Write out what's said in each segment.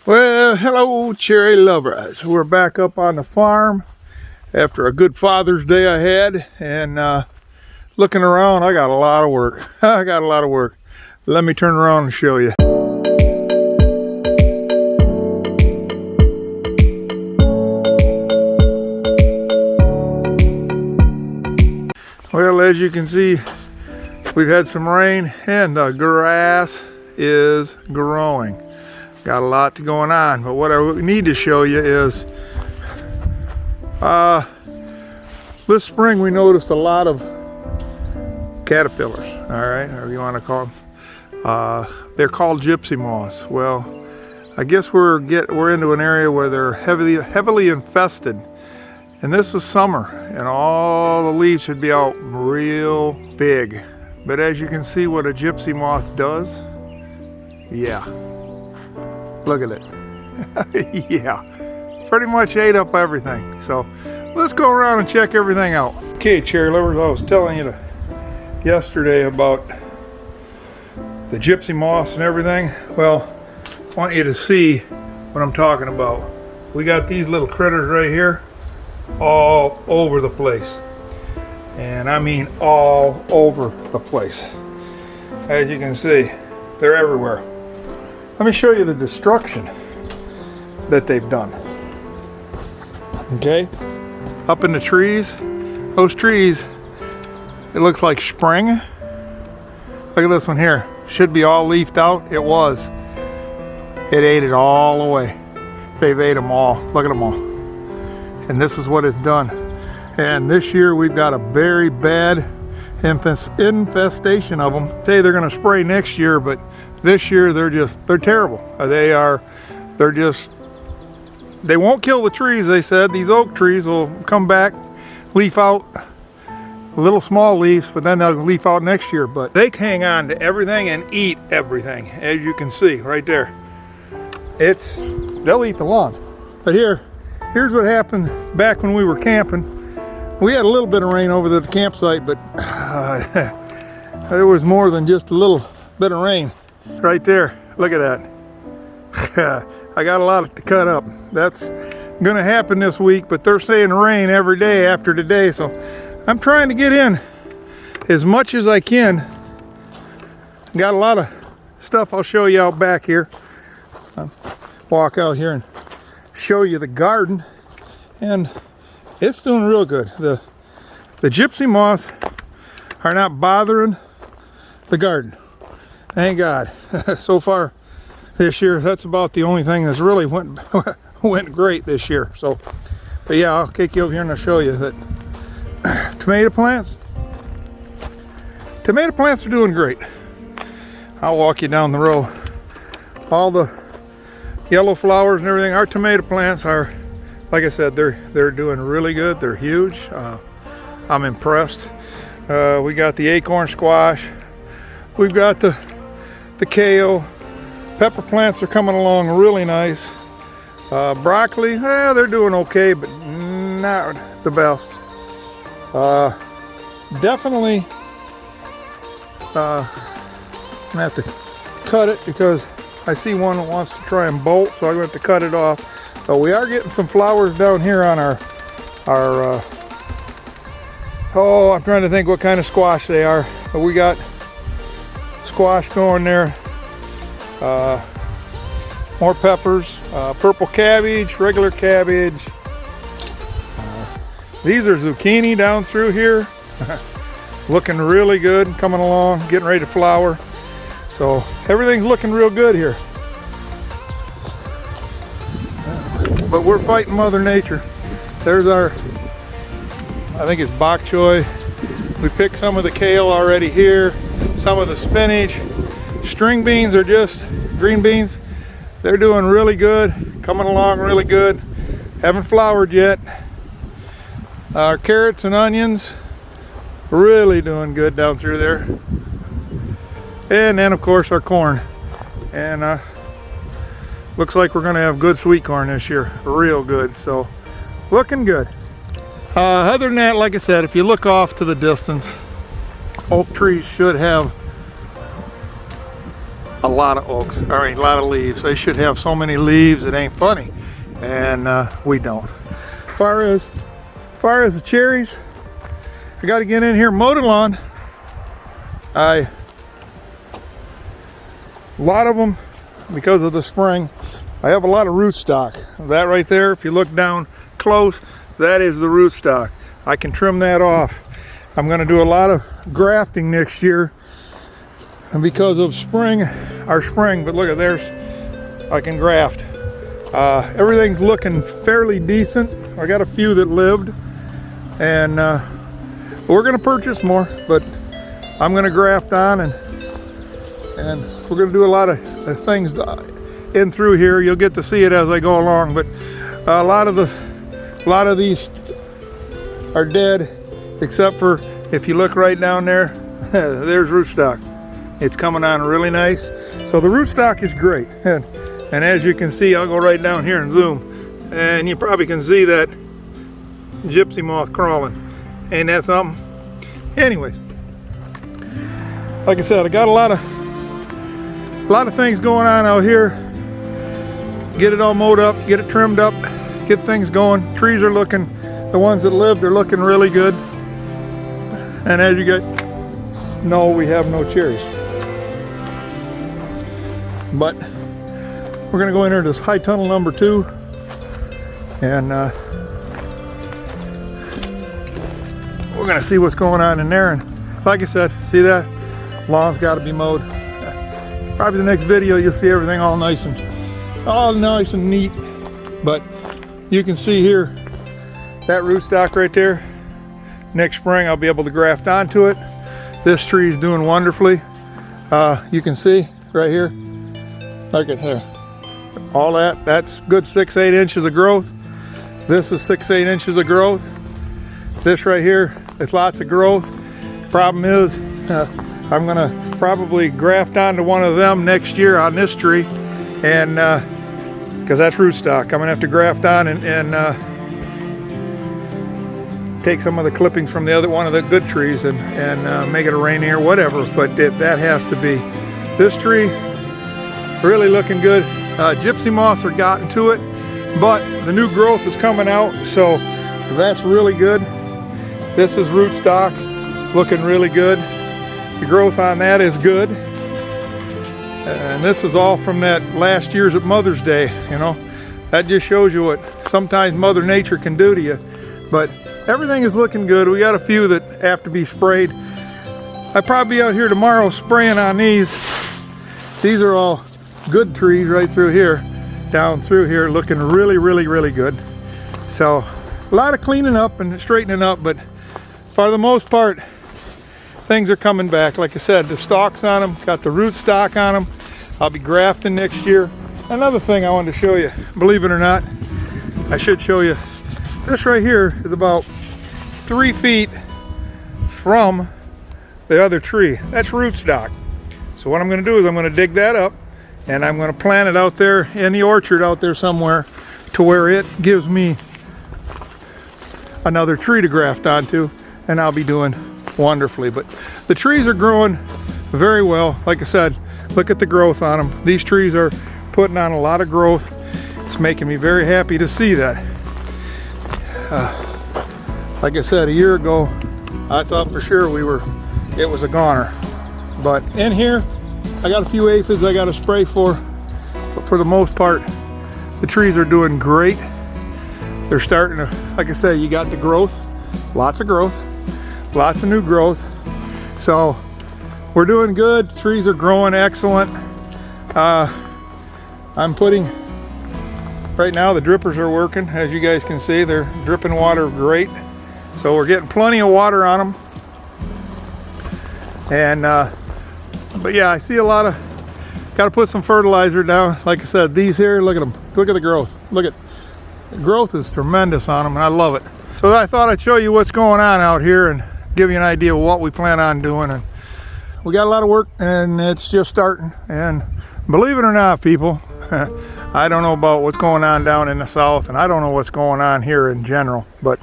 Well, hello cherry lovers. We're back up on the farm after a good Father's Day I had, and looking around, I got a lot of work. I got a lot of work. Let me turn around and show you. Well, as you can see, we've had some rain and the grass is growing. Got a lot going on, but what I need to show you is this spring we noticed a lot of caterpillars, all right, or you want to call them. They're called gypsy moths. Well, I guess we're into an area where they're heavily infested, and this is summer and all the leaves should be out real big. But as you can see what a gypsy moth does, yeah. Look at it. Yeah, pretty much ate up everything. So let's go around and check everything out. Okay, cherry lovers, I was telling you yesterday about the gypsy moths and everything. Well, I want you to see what I'm talking about. We got these little critters right here all over the place. And I mean all over the place. As you can see, they're everywhere. Let me show you the destruction that they've done. Okay, up in the trees, those trees, it looks like spring. Look at this one here, should be all leafed out. It was. It ate it all away. They've ate them all. Look at them all. And this is what it's done. And this year we've got a very bad infestation of them. Say they're going to spray next year, but this year they're terrible. They won't kill the trees, they said. These oak trees will come back, leaf out, little small leaves, but then they'll leaf out next year. But they hang on to everything and eat everything, as you can see right there. They'll eat the lawn. But here's what happened back when we were camping. We had a little bit of rain over the campsite, but there was more than just a little bit of rain. Right there, look at that. I got a lot to cut up. That's gonna happen this week, but they're saying rain every day after today, so I'm trying to get in as much as I can. Got a lot of stuff I'll show you out back here. I'll walk out here and show you the garden, and it's doing real good. The gypsy moths are not bothering the garden. Thank God. So far this year, that's about the only thing that's really went great this year. So, but yeah, I'll take you over here and I'll show you that tomato plants are doing great. I'll walk you down the row. All the yellow flowers and everything. Our tomato plants are, like I said, they're doing really good. They're huge. I'm impressed. We got the acorn squash. We've got the kale. Pepper plants are coming along really nice. Broccoli, they're doing okay, but not the best. Definitely I'm gonna have to cut it because I see one that wants to try and bolt, so I'm gonna have to cut it off. So we are getting some flowers down here on our oh, I'm trying to think what kind of squash they are, but we got squash going there. More peppers, purple cabbage, regular cabbage. These are zucchini down through here. Looking really good, coming along, getting ready to flower. So everything's looking real good here. But we're fighting Mother Nature. There's our, I think it's bok choy. We picked some of the kale already here, some of the spinach. String beans are just green beans. They're doing really good, coming along really good. Haven't flowered yet. Our carrots and onions, really doing good down through there. And then of course our corn. And looks like we're gonna have good sweet corn this year, real good. So looking good. Other than that, like I said, if you look off to the distance, oak trees should have a lot of oaks, all right, a lot of leaves. They should have so many leaves it ain't funny, and we don't. As far as the cherries, I got to get in here and mow the lawn. A lot of them, because of the spring, I have a lot of rootstock. That right there, if you look down close, that is the rootstock. I can trim that off. I'm going to do a lot of grafting next year, and because of spring, but look at theirs, I can graft. Everything's looking fairly decent. I got a few that lived, and we're going to purchase more, but I'm going to graft on, and we're going to do a lot of things in through here. You'll get to see it as I go along, but a lot of these are dead, except for if you look right down there, there's rootstock. It's coming on really nice. So the rootstock is great, and as you can see, I'll go right down here and zoom, and you probably can see that gypsy moth crawling. Ain't that something? Anyways, like I said, I got a lot of things going on out here. Get it all mowed up, get it trimmed up, get things going. Trees are looking, the ones that lived are looking really good. And as you guys know, we have no cherries. But we're gonna go in here to this high tunnel number 2, and we're gonna see what's going on in there. And like I said, see that? Lawn's gotta be mowed. Probably the next video you'll see everything all nice and neat. But you can see here, that rootstock right there. Next spring I'll be able to graft onto it. This tree is doing wonderfully. You can see right here, look at here. All that's good 6-8 inches of growth. This is 6-8 inches of growth. This right here is lots of growth. Problem is, I'm gonna probably graft onto one of them next year on this tree, and because that's rootstock, I'm gonna have to graft on and take some of the clippings from the other one of the good trees and make it a rainier, whatever. But that has to be. This tree really looking good. Gypsy moths are gotten to it, but the new growth is coming out, so that's really good. This is rootstock, looking really good. The growth on that is good. And this is all from that last year's at Mother's Day, you know. That just shows you what sometimes Mother Nature can do to you. But everything is looking good. We got a few that have to be sprayed. I'll probably be out here tomorrow spraying on these. These are all good trees right through here, down through here, looking really, really, really good. So a lot of cleaning up and straightening up, but for the most part, things are coming back. Like I said, the stalks on them, got the root stock on them. I'll be grafting next year. Another thing I wanted to show you, believe it or not, I should show you. This right here is about 3 feet from the other tree. That's rootstock. So what I'm going to do is I'm going to dig that up, and I'm going to plant it out there in the orchard out there somewhere, to where it gives me another tree to graft onto, and I'll be doing wonderfully. But the trees are growing very well. Like I said, look at the growth on them. These trees are putting on a lot of growth. It's making me very happy to see that. Like I said, a year ago, I thought for sure it was a goner. But in here, I got a few aphids I got to spray for. But for the most part, the trees are doing great. They're starting to, like I said, you got the growth, lots of growth, lots of new growth. So we're doing good. Trees are growing excellent. I'm putting, right now the drippers are working. As you guys can see, they're dripping water great. So we're getting plenty of water on them. And, but yeah, I see a lot of, got to put some fertilizer down. Like I said, these here, look at them. Look at the growth. Look at, the growth is tremendous on them, and I love it. So I thought I'd show you what's going on out here and give you an idea of what we plan on doing. And we got a lot of work, and it's just starting. And believe it or not, people, I don't know about what's going on down in the south, and I don't know what's going on here in general. But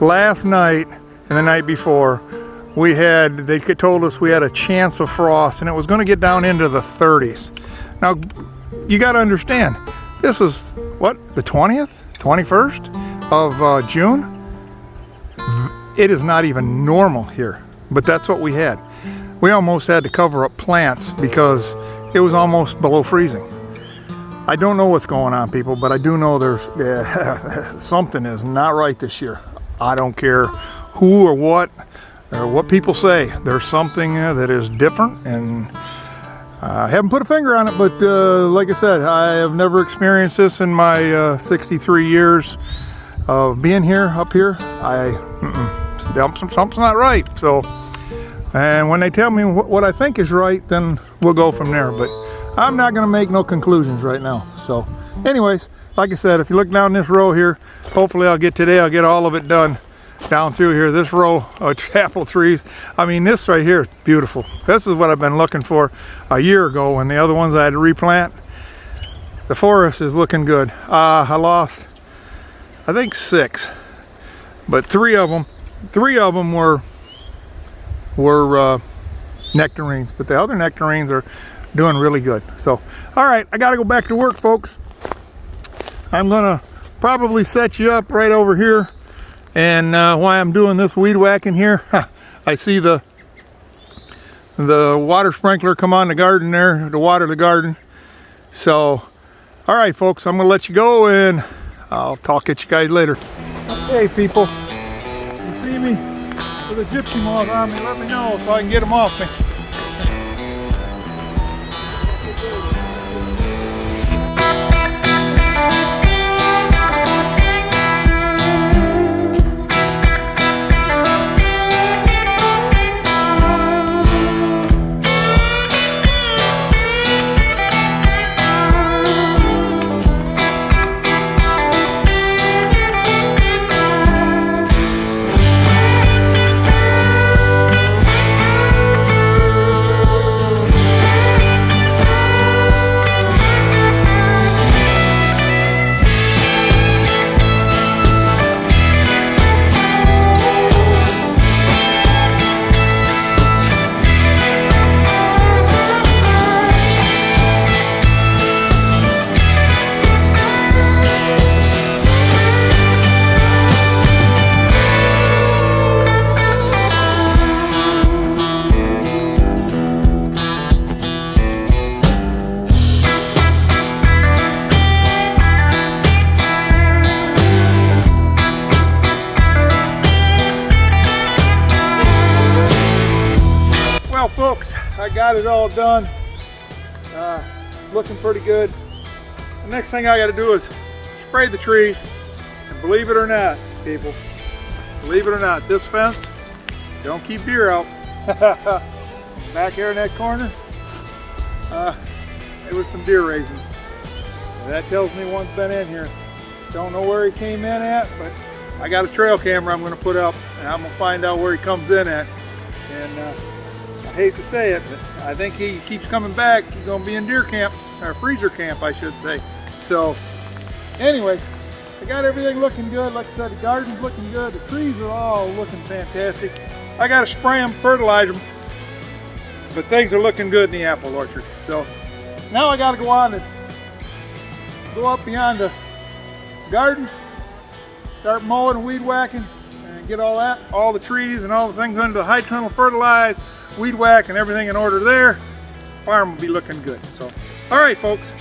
last night and the night before, they told us we had a chance of frost, and it was going to get down into the 30s. Now, you got to understand, this is what, the 20th, 21st of June? It is not even normal here, but that's what we had. We almost had to cover up plants because it was almost below freezing. I don't know what's going on, people, but I do know there's something is not right this year. I don't care who or what people say. There's something that is different, and I haven't put a finger on it, but like I said, I have never experienced this in my 63 years of being here, up here. Something's not right. So, and when they tell me what I think is right, then we'll go from there. But I'm not going to make no conclusions right now. So, anyways, like I said, if you look down this row here, hopefully I'll get all of it done down through here. This row of apple trees, I mean, this right here is beautiful. This is what I've been looking for a year ago, when the other ones I had to replant. The forest is looking good. I lost, I think, 6, but three of them were nectarines, but the other nectarines are doing really good. So, all right, I got to go back to work, folks. I'm gonna probably set you up right over here. And while I'm doing this weed whacking here, I see the water sprinkler come on the garden there to water the garden. So, all right, folks, I'm gonna let you go, and I'll talk at you guys later. Okay, people, you see me with a gypsy moth on me? Let me know so I can get them off me. Well, folks, I got it all done. Looking pretty good. The next thing I got to do is spray the trees. And believe it or not, people, believe it or not, this fence don't keep deer out. Back here in that corner, there was some deer raisins. That tells me one's been in here. Don't know where he came in at, but I got a trail camera I'm going to put up, and I'm going to find out where he comes in at. And I hate to say it, but I think he keeps coming back. He's going to be in deer camp, or freezer camp, I should say. So, anyways, I got everything looking good. Like I said, the garden's looking good. The trees are all looking fantastic. I got to spray them, fertilize them, but things are looking good in the apple orchard. So, now I got to go on and go up beyond the garden, start mowing and weed whacking, and get all the trees and all the things under the high tunnel fertilized, weed whack and everything in order there. Farm will be looking good. So, all right, folks.